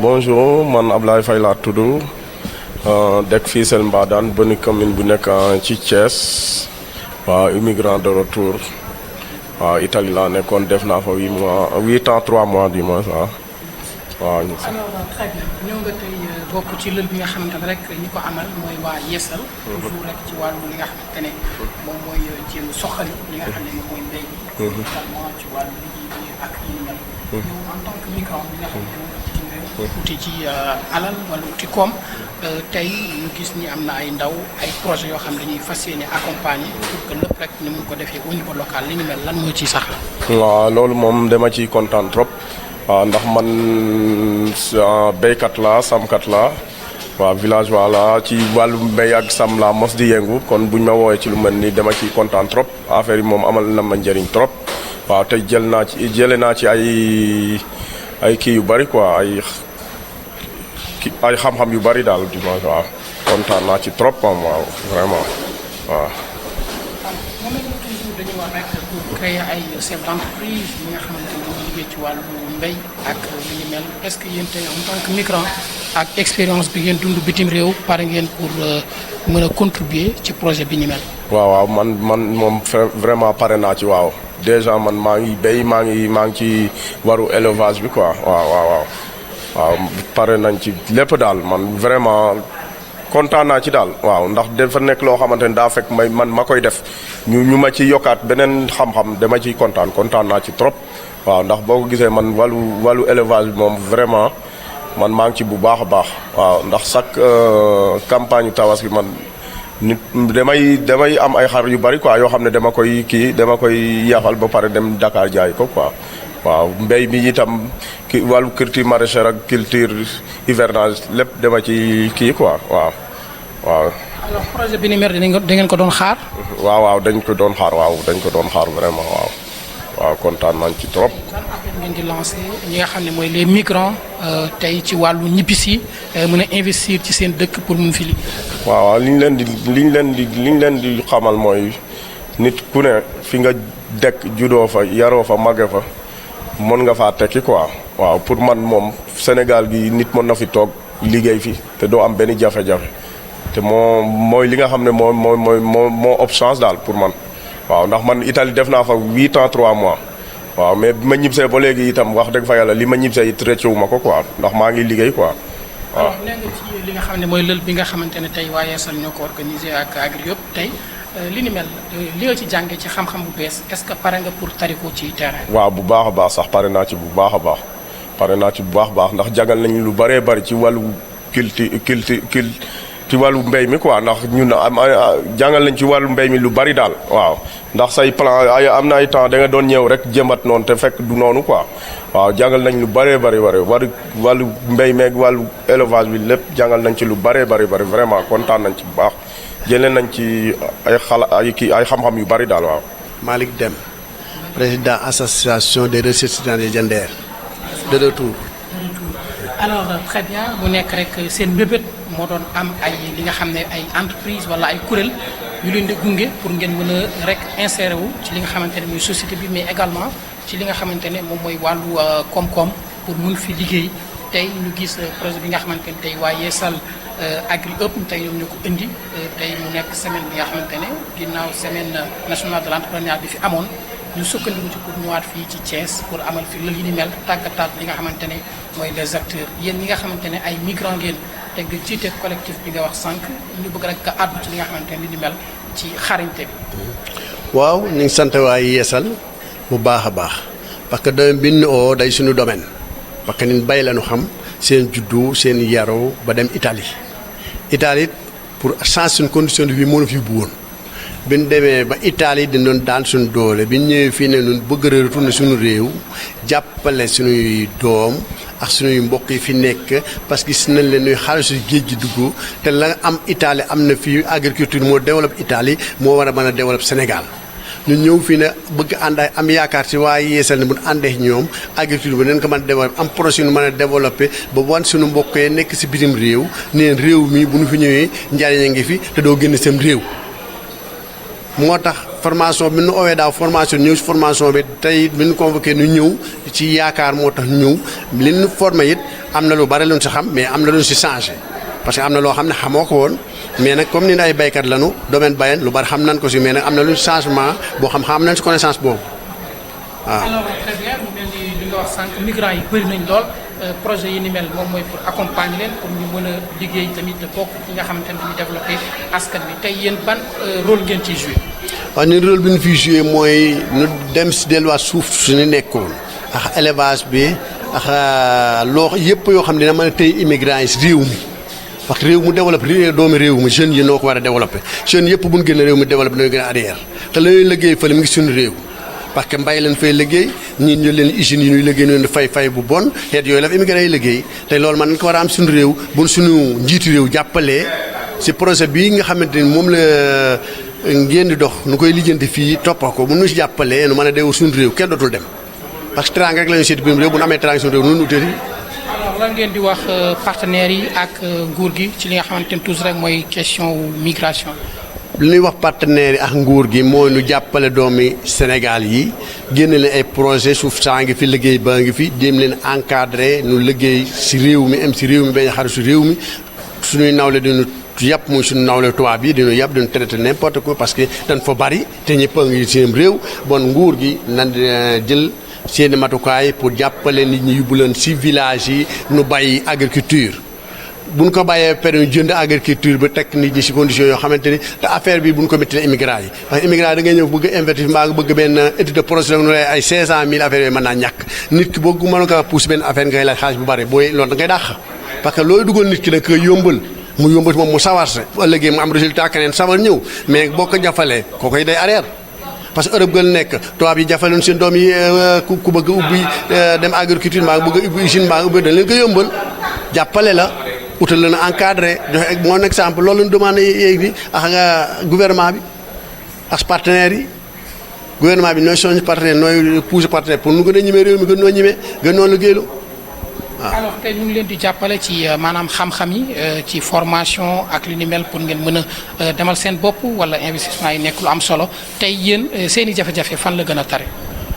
bonjour man Ablaye Faye laa tudd dëkk fii Sel Mbadane benn commune bu nekk ci Thiès waaw immigrant de retour waaw Italie laa nekkoon def naa fa 8 ans 3 mois du moins waaw. alors très bien ñëw nga tey bokk ci lël bi nga xamante ne rek ñi ko amal mooy waa Yeesal. toujours rek ci wàllu li nga xamante ne moom mooy jéem soxali li nga xam ne moom mooy mbéy mi. notamment ci wàllu liggéey bi ak yi ni mel. yow en tant que migrant bi nga xam ne uti ci alal wala uti koom tey ñu gis ni am na ay ndaw ay projet yoo xam ne dañuy fas yéene accompagner pour que lépp rek ni mun ko defee au niveau local li ni mel lan moo ciy sax. waaw loolu moom dama ciy kontaan trop. waaw ndax man béykat la samkat la waaw villageois la ci wàllu mbéy ak sam la mos di yëngu kon buñ ma woowee ci lu mel ni dama ciy kontaan trop affaire yi moom amal na ma njëriñ trop waaw tey jële naa ci ay kii yu bari quoi ay xam-xam yu bari daal dimanche waaw kontaan naa ci trop moom waaw vraiment waaw. dañuy wax rek pour créer ay chef d'entreprise yi nga xamante ne ñoo liggéey ci wàllu mbéy ak li ni mel est-ce que yéen tey en tant que migrant ak expérience bi ngeen dund bitim réew pare ngeen pour mën a contribuer ci projet bi ni mel. waaw man moom vraiment pare naa ci waaw déjà man maa ngi béy maa ngi ci waru élevage bi quoi waaw pare nañ ci lépp daal man vraiment. kontaan naa ci daal waaw ndax dafa nekk loo xamante ne daa fekk man ma koy def ñu ma ci yokkaat beneen xam-xam dama ciy kontaan naa ci trop waaw ndax boo ko gisee man wàllu élevage bi moom vraiment man maa ngi ci bu baax a baax waaw ndax chaque campagne tabaski man nit damay am ay xar yu bari quoi yoo xam ne dama koy yafal ba pare dem Dakar jaay ko quoi waaw mbéy mi itam wàllu culture maraîchère ak culture hivernage lépp dama ci quoi waaw. alors projet bi ni mel da ngeen ko doon xaar. waaw dañ ko doon xaar vraiment waaw kontaan nañ ci trop. lan appel ngeen di lancé ñi nga xam ne mooy les migrants tey ci wàllu ñibbisi mën a investir ci seen dëkk pour mun fi liggéey. waaw li ñu leen di xamal mooy nit ku ne fi nga dëkk juddoo fa yaroo fa màgge fa mën nga faa tekki quoi. waaw pour man moom Sénégal gi nit mën na fi toog liggéey fi te doo am benn jafe-jafe te mooy li nga xam ne moo ëpp chance daal pour man waaw ndax man Italie def naa fa 8 ans 3 mois waaw mais bi ma ñibbisee ba léegi itam wax dëgg fa yàlla li ma ñibbisee it rëccu ma ko quoi ndax maa ngi liggéey quoi waaw. alors nee nga ci li nga xam ne mooy lël bi nga xamante ne tey waa Yeesal ñoo ko organisé ak Agri yëpp tey li ni mel li nga ci jàngee ci xam-xam bu bees est-ce que pare nga pour tari ko ci terrain. waaw bu baax a baax sax pare naa ci bu baax a baax ndax jàngal nañu lu bëree bëri ci wàllu ci wàllu mbéy mi quoi ndax ñun jàngal nañ ci wàllu mbéy mi lu bari daal waaw ndax say plan am na ay temps da nga doon ñëw rek jëmbat noonu te fekk du noonu quoi waaw jàngal nañ lu bëree bëri wàllu mbéy meeg wàllu élevage bi lépp jàngal nañ ci lu bëree bëri vraiment kontaan nañ ci bu baax jëlee nañ ci ay xam-xam yu bari daal waaw. Malick Deme président association des ressortissants de Diender de retour. alors très bien mu nekk rek seen mbébét moo doon am ay li nga xam ne ay entreprise wala ay kuréel yu leen di gunge pour ngeen mën a rek insérer wu ci li nga xamante ne mooy société bi mais également ci li nga xamante ne moom mooy wàllu koom-koom pour mun fi liggéey tey ñu gis projet bi nga xamante ne tey waa Yeesal Agri Up tey ñoom ñu ko indi tey mu nekk semaine bi nga xamante ne ginnaaw semaine nationale de l'entrepreneuriat bi fi amoon ñu sukkandiku ci pour ñëwaat fii ci Thiès pour amal fi lël yi ni mel tàggataat li nga xamante ne mooy les acteurs yéen ñi nga xamante ne ay migrants ngeen te nga jiite collectif bi nga wax sànq ñu bëgg rek nga àddu ci li nga xamante ne li ni mel ci xarañte bi. waaw ñu ngi sant waa Yeesal bu baax a baax parce que domaine bi ñu oo day suñu domaine parce que ñun bay lañu xam seen juddu seen yaroo ba dem Italie pour changer suñu condition de vie moo ñu fi bu woon. bi ñu demee ba Italie dañ doon daan suñu doole bi ñu ñëwee fii ne ñun bëgg a retourner suñu réew jàppale suñuy doom ak suñuy mbokk yi fi nekk parce que gis nañ leen ñuy xaalisu géej gi dugg te la am Italie am na fii agriculture moo développe Italie moo war a mën a développe Sénégal ñu ñëw fii ne bëgg ànd am yaakaar ci waa Yeesal ne bu ñu àndee ñoom agriculture bi nañ ko mën a développé am projet yu mën a développé ba wan suñu mbokk yi nekk si bitim réew neen réew mi bu ñu fi ñëwee njariñ a ngi fi te doo génn seen réew. moo tax formation bi nu owee daaw formation ñëw si formation bi tey bi ñu convoqué nu ñëw ci yaakaar moo tax ñëw li ñu formé it am na lu bari lu ñu si xam mais am na lu ñu si changé parce que am na loo xam ne xamoo ko woon mais nag comme ni ay baykat lañu domaine bayen lu bari xam nañ ko si mais nag am na lu changement boo xam nañ si connaissance boobu waaw. alors très bien mu mel ni li nga wax sànq migrants yi bëri nañ lool projet yi ni mel moom mooy pour accompagner leen pour ñu mën a liggéey tamit bokk ci nga xamante ne dañuy développé askan bi tey yéen ban rôle ngeen ciy joué. waaw ñun rôle bi ñu fiy joué mooy ñu dem si delluwaat suuf suñu nekkoon ak élevage bi ak loo yëpp yoo xam ne dina mën a tey immigrants yi si réew mi parce que réew mu développé doomi réew mi jeunes yi noo ko war a développé jeunes yëpp bu ñu génne réew mi développé dañoo gën a arrière te la ñuy liggéey fële mi ngi suñu réew parce que mbay leen fay liggéey ñii ñu leen usines yi ñuy liggéey ñu leen di fay bu bon xeet yooyu la fa immigrants yi liggéey te loolu man nañ ko war a am suñu réew bu suñu njiitu réew jàppalee si projet bii nga xamante ni moom la ngeen di dox nu koy lijjanti fii toppa ko bu nu si jàppalee nu mën a deewu suñu réew kenn dootul dem parce que teraanga rek la ñu seeti biir réew bu nu amee teraanga suñu réew nu utali. alors lan ngeen di wax partenaires yi ak nguur gi ci li nga xamante ni toujours rek mooy question migration. li ñuy wax partenaires yi ak nguur gi mooy nu jàppale doomi Sénégal yi génne leen ay projet suuf saa ngi fi liggéey baa ngi fi jéem leen encadré nu liggéey si réew mi am si réew mi bañ a xaru si réew mi suñuy nawle dinu yàpp muy suñu nawle tubaab yi dinu yàpp dinu traité n'importe quoi parce que dañ fa bari te ñëpp a ngi seen réew bon nguur gi nan jël seeni matukaay pour jàppale nit ñi yóbbu leen si village yi nu bàyyi agriculture bu ñu ko bàyyee période jënd agriculture ba teg nit ñi si conditions yoo xamante ni te affaire bi bu ñu ko métti immigrants yi parce que immigrants da ngay ñëw bëgg investir mbaa nga bëgg benn étude de projet nu lay ay 500000 affaires yooyu mën naa ñàkk nit ki boo mën ko pousse benn affaire ngay laaj xaalis bu bari booy loolu da ngay dàq parce que looy dugal nit ki da koy yombal mu yombal moom mu sawar sa ëllëgee mu am résultat keneen sawar ñëw mais boo ko jafalee koo koy day arrière parce que Europe gën nekk tubaab yi jafaloon seen doom yi ku bëgg a ubbi dem agriculture mbaa nga bëgg a ubbi usine mbaa nga ubbi dañ leen ko yombal jàppale la utal leen encadré joxe mon exemple loolu lañu demandé yéegi ak gouvernement bi ak partenaires yi gouvernement bi nooy soññ partenaire nooy pousse partenaire pour nu gën a ñemee réew mi gën noo ñemee gën noo liggéeylu waaw. alors tey ñu ngi leen di jàppale ci maanaam xam-xam yi ci formation ak li ni mel pour ngeen mën a demal seen bopp wala investissement yi nekk lu am solo tey yéen seen i jafe-jafe fan la gën a tare.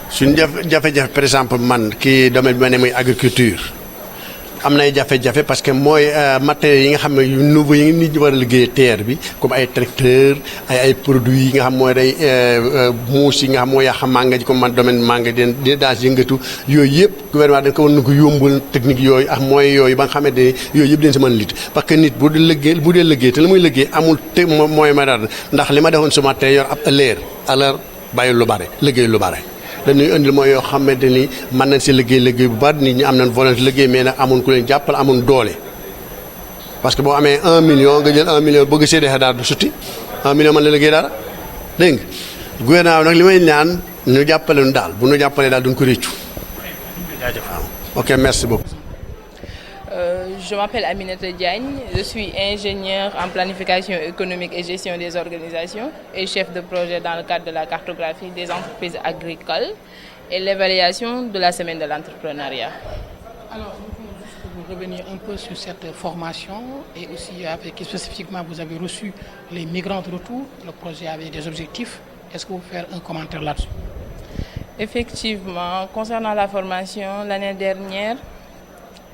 suñu jafe-jafe par exemple man kii domaine bi ma ne mooy agriculture am nay jafe-jafe parce que mooy matériels yi nga xam ne yu nouveau yi nit ñi war a liggéey terre bi comme ay tracteur ay produits yi nga xam mooy day muus yi nga xam mooy yàq mànga ji comme man domaine mànga di daas yëngatu yooyu yëpp gouvernement dañ ko war na ko yombal technique yooyu ak moyens yooyu ba nga xamante ne yooyu yëpp dañ si mën a lit parce que nit bu dee liggéey te la muy liggéey amul te mooy ma dara ndax li ma defoon ce matin yor ab ëllëg alors bàyyi lu bare liggéey lu bare dañuy indil mooy yoo xamante ni mën nañ si liggéey bu bari nit ñi am nañ volonté liggéey mais nag amun ku leen jàppal amun doole parce que boo amee 1 million nga jël 1 million bëgg see defee daal du sutti 1 million mën la liggéey dara dégg nga gouvernement bi nag li may ñaan ñu jàppale nu daal bu ñu jàppalee daal duñ ko réccu waaw ok merci beaucoup. Je m'appelle Aminata Diagne, je suis ingénieure en planification économique et gestion des organisations et chef de projet dans le cadre de la cartographie des entreprises agricoles et l'évaluation de la semaine de l'entrepreneuriat. Alors, vous revenir un peu sur cette formation et aussi avec spécifiquement vous avez reçu les migrants de retour, le projet avait des objectifs. Est-ce que vous pouvez faire un commentaire là-dessus? Effectivement, concernant la formation, l'année dernière,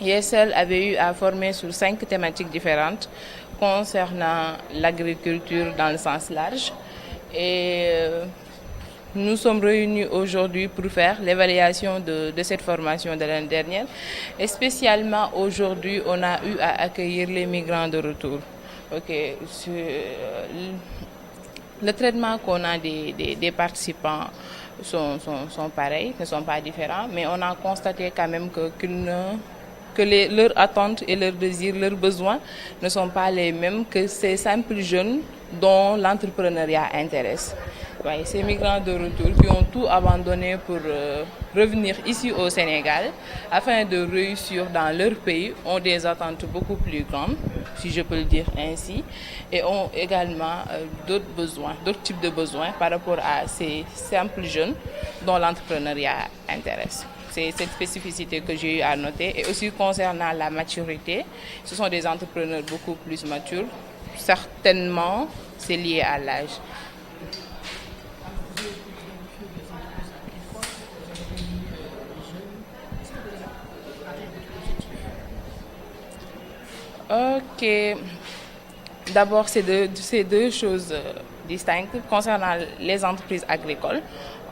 ISL avait eu à former sur 5 thématiques différentes concernant l'agriculture dans le sens large. Et nous sommes réunis aujourd'hui pour faire l'évaluation de cette formation de l'année dernière. Et spécialement aujourd'hui, on a eu à accueillir les migrants de retour. Okay. Le traitement qu'on a des participants sont pareils, ne sont pas différents, mais on a constaté quand même que leurs attentes et leurs désirs, leurs besoins ne sont pas les mêmes que ces simples jeunes dont l'entrepreneuriat intéresse. Ouais, ces migrants de retour qui ont tout abandonné pour revenir ici au Sénégal afin de réussir dans leur pays ont des attentes beaucoup plus grandes, si je peux le dire ainsi, et ont également d'autres besoins, d'autres types de besoins par rapport à ces simples jeunes dont l'entrepreneuriat intéresse. C'est cette spécificité que j'ai eu à noter. Et aussi concernant la maturité, ce sont des entrepreneurs beaucoup plus matures. Certainement, c'est lié à l'âge. Ok. D'abord, c'est deux choses distinctes. Concernant les entreprises agricoles,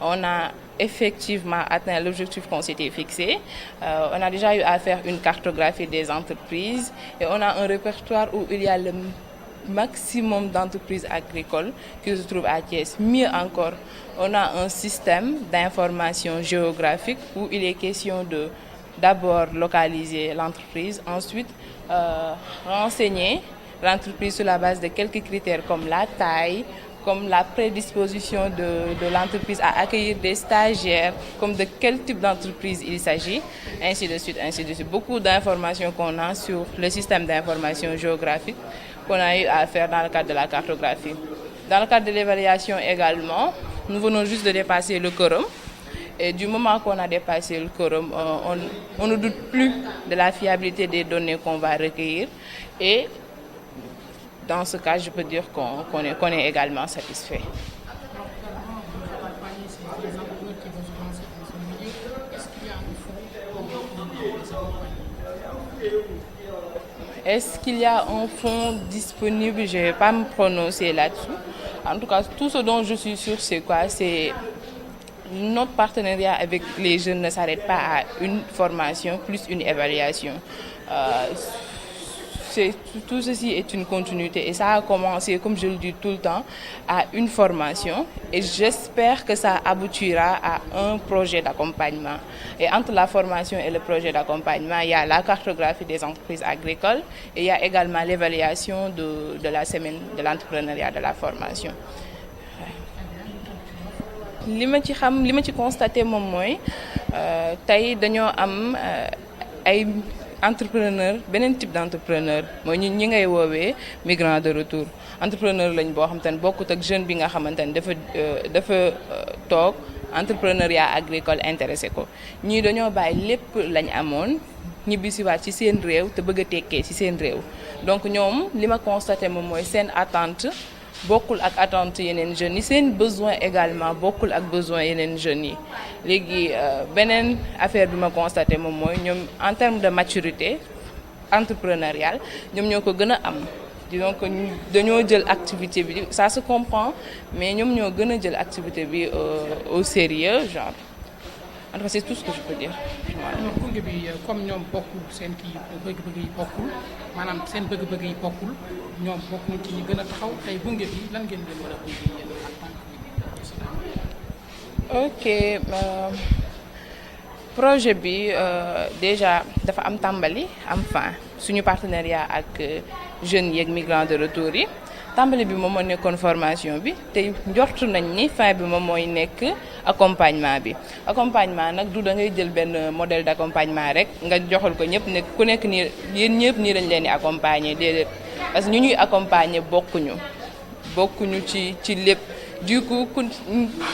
on a effectivement atteint l'objectif qu'on s'était fixé. On a déjà eu à faire une cartographie des entreprises et on a un répertoire où il y a le maximum d'entreprises agricoles qui se trouvent à Thiès. Mieux encore, on a un système d'information géographique où il est question de d'abord localiser l'entreprise, ensuite renseigner l'entreprise sur la base de quelques critères comme la taille, comme la prédisposition de l'entreprise à accueillir des stagiaires, comme de quel type d'entreprise il s'agit, ainsi de suite, ainsi de suite. Beaucoup d'informations qu'on a sur le système d'information géographique qu'on a eu à faire dans le cadre de la cartographie. Dans le cadre de l'évaluation également, nous venons juste de dépasser le quorum. Et du moment qu'on a dépassé le quorum, on ne doute plus de la fiabilité des données qu'on va recueillir. Et dans ce cas, je peux dire qu'on est également satisfait. Est-ce qu'il y a un fonds disponible? Je ne vais pas me prononcer là-dessus. En tout cas, tout ce dont je suis sûre, c'est quoi? C'est notre partenariat avec les jeunes ne s'arrête pas à une formation plus une évaluation. Tout ceci est une continuité et ça a commencé, comme je le dis tout le temps, à une formation et j'espère que ça aboutira à un projet d'accompagnement. Et entre la formation et le projet d'accompagnement, il y a la cartographie des entreprises agricoles et il y a également l'évaluation de la semaine de l'entrepreneuriat de la formation. li ma ci constaté moom mooy tey dañoo am ay entrepreneur beneen type d'entrepreneur mooy ñi ngay woowee migrant de retour entrepreneur lañ boo xamante ne bokkut ak jeune bi nga xamante ne dafa toog entrepreneuriat agricole intéressé ko ñii dañoo bàyyi lépp lañ amoon ñibbisiwaat ci seen réew te bëgg a tekkee ci seen réew donc ñoom li ma constaté moom mooy seen attente bokkul ak attente yeneen jeunes yi seen besoin également bokkul ak besoin yeneen jeunes yi léegi beneen affaire bi ma constaté moom mooy ñoom en termes de maturité entrepreneuriale ñoom ñoo ko gën a am disons que dañoo jël activité bi ça se comprend mais ñoom ñoo gën a jël activité bi au sérieux genre en tout cas c'est tout ce que je peux dire. alors gunge bi comme ñoom bokkul seen kii bëgg-bëgg yi bokkul maanaam seen bëgg-bëgg yi bokkul ñoom bokkuñ ci ñi gën a taxaw tey gunge bi lan ngeen leen war a gunge yéen en tant que ok projet bi déjà dafa am tàmbali am fin suñu partenariat ak jeunes yeeg migrants de retour yi tàmbali bi moom moo nekkoon formation bi te njortu nañ ni fin bi moom mooy nekk accompagnement nag du da ngay jël benn modèle d'accompagnement rek nga joxal ko ñëpp ne ku nekk nii yéen ñëpp nii lañ leen di accompagner déedéet parce que ñu ñuy accompagner bokkuñu ci lépp du coup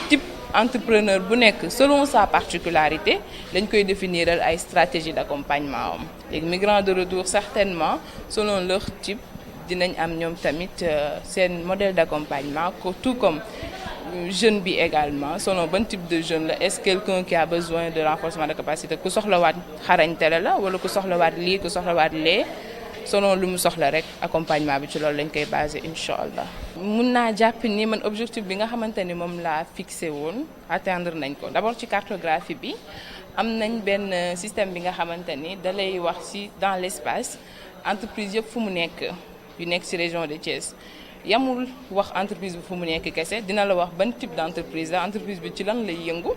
type entrepreneur bu nekk selon sa particularité dañ koy définiral ay stratégie d'accompagnement am léegi migrants de retour certainement selon leur type dinañ am ñoom tamit seen modèle d'accompagnement tout comme jeune bi également selon ban type de jeune la est-ce quelqu'un qui a besoin de renforcement de capacité ku soxlawaat xarañtele la wala ku soxlawaat lii ku soxlawaat lee selon lu mu soxla rek accompagnement bi ci loolu lañ koy basé incha allah. mun naa jàpp ni man objectif bi nga xamante ni moom laa fixé woon atteindre nañ ko d'abord ci cartographie bi am nañ benn système bi nga xamante ni da lay wax ci dans l'espace entreprise yëpp fu mu nekk yu nekk ci région de Thiès yamul wax entreprise bi fu mu nekk kese dina la wax ban type d'entreprise la entreprise bi ci lan lay yëngu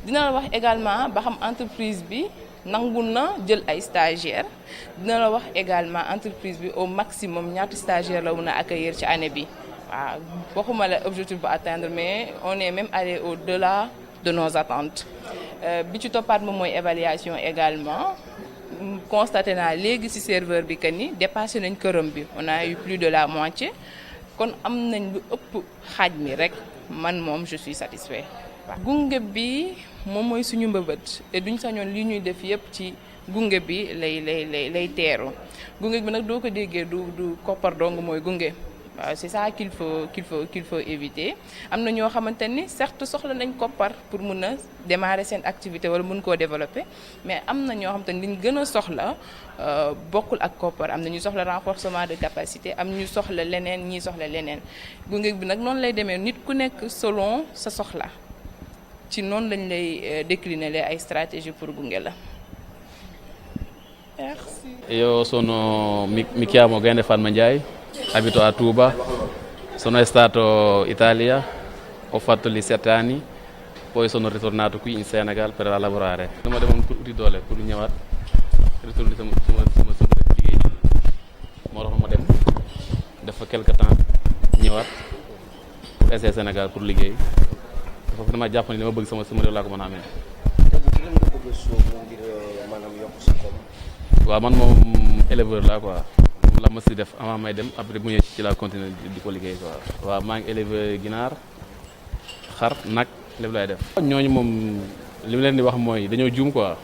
dina la wax également ba xam entreprise bi nangu na jël ay stagiaires dina la wax également entreprise bi au maximum ñaata stagiaires la mun a accueillir ci année bi waaw waxuma la objectif bu atteindre mais on est même allé au-delà de nos attentes bi ci toppaat moom mooy évaluation également constaté naa léegi ci serveur bi que ni dépassé nañ këram bi on a eu plus de la moitié kon am nañ lu ëpp xaaj mi rek man moom je suis satisfait waaw gunge bi moom mooy suñu mbëbët te duñ sañoon li ñuy def yépp ci gunge bi lay teeru gunge bi nag doo ko déggee du koppar dong mooy gunge C'est ça qu'il faut éviter. Am na ñoo xamante ni certes soxla nañ koppar pour mun a démarrer seen activité wala mun koo développer, mais am na ñoo xamante ni liñ gën a soxla bokkul ak koppar. Am na ñu soxla renforcement de capacité, am ñu soxla leneen, ñii soxla leneen. Gunge bi nag noonu lay demee, nit ku nekk selon sa soxla ci noonu lañ lay décliner ay stratégie pour gunge la. Merci. Io sono mi chiamo Gaynde Fatma Ndiaye, abito a Touba, sono stato in Italia, ho fatto lì 7 anni, poi sono ritornato qui in Senegal per lavorare. Dama demoon pour uti doole pour ñëwaat retourner sama dëkk liggéey moo tax ma dem def fa quelque temps ñëwaat pour essayer Sénégal pour liggéey foofu dama jàpp ni dama bëgg sama réew laa ko mën a amee. waaw man moom éleveur laa quoi moom la ma si def avant may dem après bu ñëwee ci la continuer di ko liggéey quoi. waaw maa ngi éleveur ginaar xar nag lépp laay def. ñooñu moom li mu leen di wax mooy dañoo juum quoi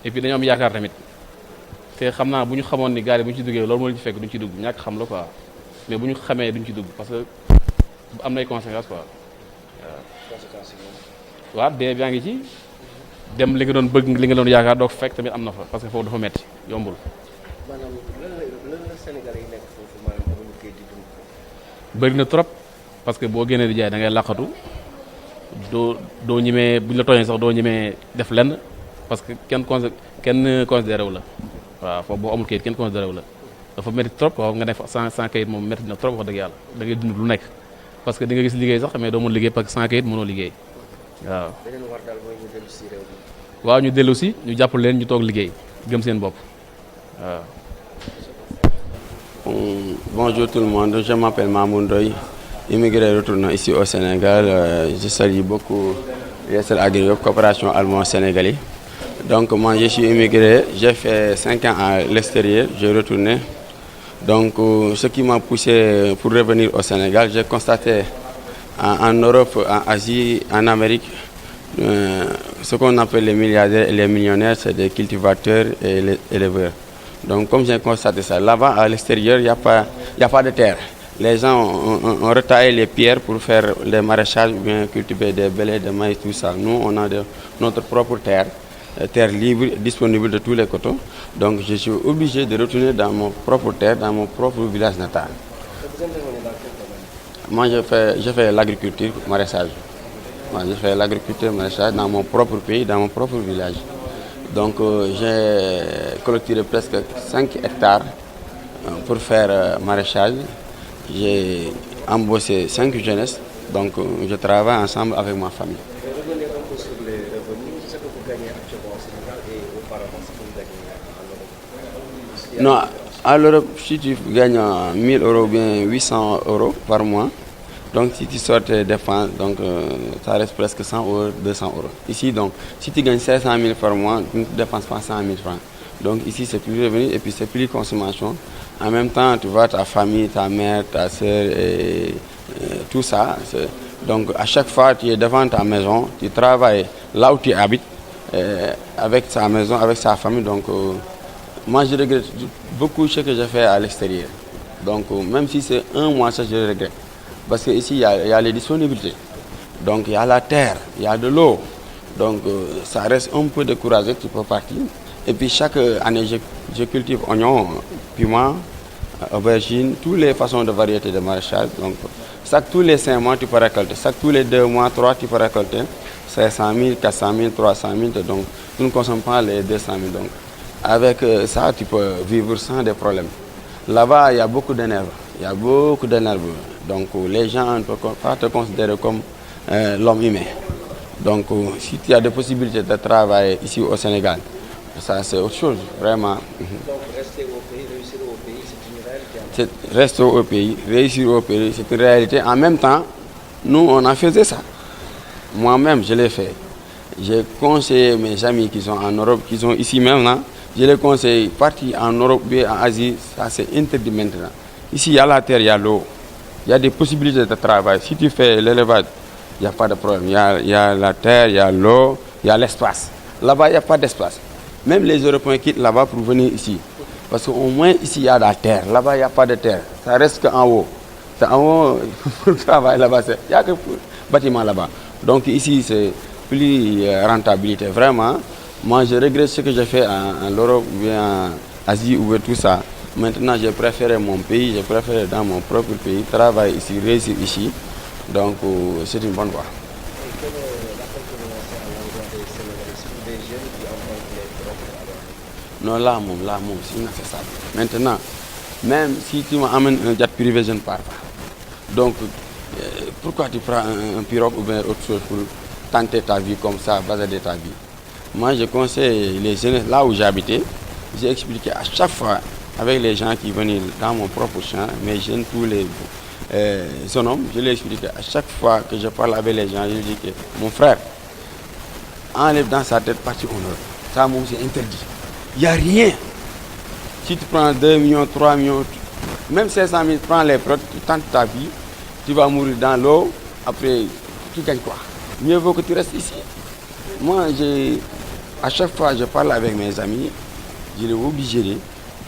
et puis dañoo am yaakaar tamit te xam naa bu ñu xamoon ni gaal yi bu ñu ci duggee loolu moo leen ci fekk duñ ci dugg ñàkk xam la quoi mais bu ñu xamee duñ ci dugg parce que am nay conséquences quoi waaw. conséquences yi waaw dee yaa ngi ci. dem li nga doon bëgg li nga doon yaakaar doo fekk tamit am na fa parce que foofu dafa metti yombul. maanaam lan la Sénégalais yi nekk foofu maanaam amuñu kayit di dund. bëri na trop parce que boo génnee di jaay da ngay laqatu doo ñemee bu ñu la tooñee sax doo ñemee def lenn parce que kenn considéré wu la waaw foofu boo amul kayit kenn considéré wu la dafa metti trop waaw nga def sans kayit moom metti na trop wax dëgg yàlla da ngay dund lu nekk parce que di nga gis liggéey sax mais doo mën liggéey parce que sans kayit mënoo liggéey waaw. beneen war daal mooy ñu dellu si réew mi. waaw ñu dellu si ñu jàppale leen ñu toog liggéey gëm seen bopp waaw. Bonjour tout le monde, je m'appelle Mamoun Ndoye, immigré retournant ici au Sénégal. Je salue beaucoup l'ISL Agri Coopération Allemand-Sénégalais. Donc moi je suis immigré, j'ai fait 5 ans à l'extérieur, j'ai retourné. Donc ce qui m'a poussé pour revenir au Sénégal, j'ai constaté en Europe, en Asie, en Amérique, ce qu'on appelle les milliardaires et les millionnaires, c'est des cultivateurs et les éleveurs. Donc comme j'ai constaté ça, là-bas à l'extérieur, il n'y a pas de terre. Les gens ont retaillé les pierres pour faire des maraîchages ou bien cultiver des blés, des maïs, tout ça. Nous, on a notre propre terre libre, disponible de tous les côtés. Donc je suis obligé de retourner dans mon propre terre, dans mon propre village natal. Moi, je fais l'agriculture, maraîchage. Moi, je fais l'agriculture, maraîchage dans mon propre pays, dans mon propre village. Donc, j'ai collecté presque 5 hectares pour faire maraîchage. J'ai embauché 5 jeunesses, donc je travaille ensemble avec ma famille. Revenez un peu sur les revenus, ce que vous gagnez actuellement au Sénégal et auparavant ce que vous gagnez en Europe. Non, à l'Europe, si tu gagnes 1000 € ou bien 800 € par mois, donc si tu sors tes dépenses, donc ça reste presque 100 €, 200 €. Ici, donc, si tu gagnes 500 000 par mois, tu ne dépenses pas 100 000 francs. Donc ici, c'est plus revenu et puis c'est plus consommation. En même temps, tu vois ta famille, ta mère, ta soeur et tout ça. Donc à chaque fois, tu es devant ta maison, tu travailles là où tu habites, avec sa maison, avec sa famille. Donc moi, je regrette beaucoup ce que j'ai fait à l'extérieur. Donc même si c'est un mois, ça je regrette. Parce qu'ici, il y a les disponibilités. Donc il y a la terre, il y a de l'eau. Donc ça reste un peu découragé, tu peux partir. Et puis chaque année, je cultive oignons, piments, aubergines, toutes les façons de variétés de maraîchage. Donc tous les 5 mois, tu peux récolter. Tous les 2 mois, 3, tu peux récolter 500 000, 400 000, 300 000. Donc tu ne consommes pas les 200 000. Donc avec ça, tu peux vivre sans des problèmes. Là-bas, il y a beaucoup d'énerves. Donc les gens ne peuvent pas te considérer comme l'homme humain. Donc si tu as des possibilités de travailler ici au Sénégal, ça c'est autre chose, vraiment. Donc rester au pays, réussir au pays, c'est une réalité. Rester au pays, réussir au pays, c'est une réalité. En même temps, nous on a fait ça. Moi-même, je l'ai fait. J'ai conseillé mes amis qui sont en Europe, qui sont ici même là, je les conseille, partir en Europe et en Asie, ça c'est interdit maintenant. Ici, il y a la terre, il y a l'eau, il y a des possibilités de travail. Si tu fais l'élevage, il n'y a pas de problème. Il y a la terre, il y a l'eau, il y a l'espace. Là-bas, il n'y a pas d'espace. Même les Européens quittent là-bas pour venir ici. Parce qu'au moins ici, il y a la terre. Là-bas, il n'y a pas de terre. Ça reste qu'en haut. C'est en haut, pour le travail là-bas, il n'y a que pour bâtiment là-bas. Donc ici, c'est plus rentabilité. Vraiment, moi, je regrette ce que j'ai fait en Europe ou bien en Asie ou tout ça. Maintenant, j'ai préféré mon pays, j'ai préféré dans mon propre pays, travailler ici, réussir ici. Donc, c'est une bonne voie. Et quelle est la continuation à l'endroit des Sénégalais, surtout des jeunes qui empruntent les propres? Non, là, c'est inaccessible. Maintenant, même si tu m'amènes un jet privé, je ne pars pas. Donc, pourquoi tu prends un pirogue ou bien autre chose pour tenter ta vie comme ça, baser ta vie? Moi, je conseille les jeunes, là où j'habitais, j'ai expliqué à chaque fois avec les gens qui venaient dans mon propre champ, mes jeunes, tous les hommes, je leur expliqué à chaque fois que je parle avec les gens, je dis que mon frère, enlève dans sa tête partie honneur. Ça, moi, c'est interdit. Il n'y a rien. Si tu prends 2 millions, 3 millions, même 500 000, prends les prods, tu tentes ta vie, tu vas mourir dans l'eau, après, tu gagnes quoi? Mieux vaut que tu restes ici. Moi, à chaque fois que je parle avec mes amis, je les obligé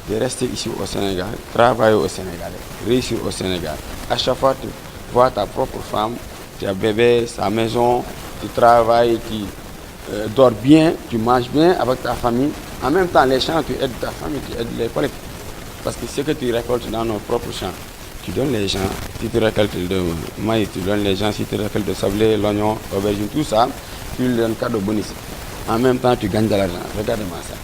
de rester ici au Sénégal, travailler au Sénégal, réussir au Sénégal. À chaque fois, tu vois ta propre femme, tu as bébé, sa maison, tu travailles, tu dors bien, tu manges bien avec ta famille. En même temps, les champs, tu aides ta famille, tu aides les collègues. Parce que ce que tu récoltes dans nos propres champs, tu donnes les gens. Si tu récoltes de maïs, tu donnes les gens. Si tu récoltes de sablé, l'oignon, l'aubergine, tout ça, tu leur donnes cadeau bonus. En même temps, tu gagnes de l'argent. Regarde-moi ça.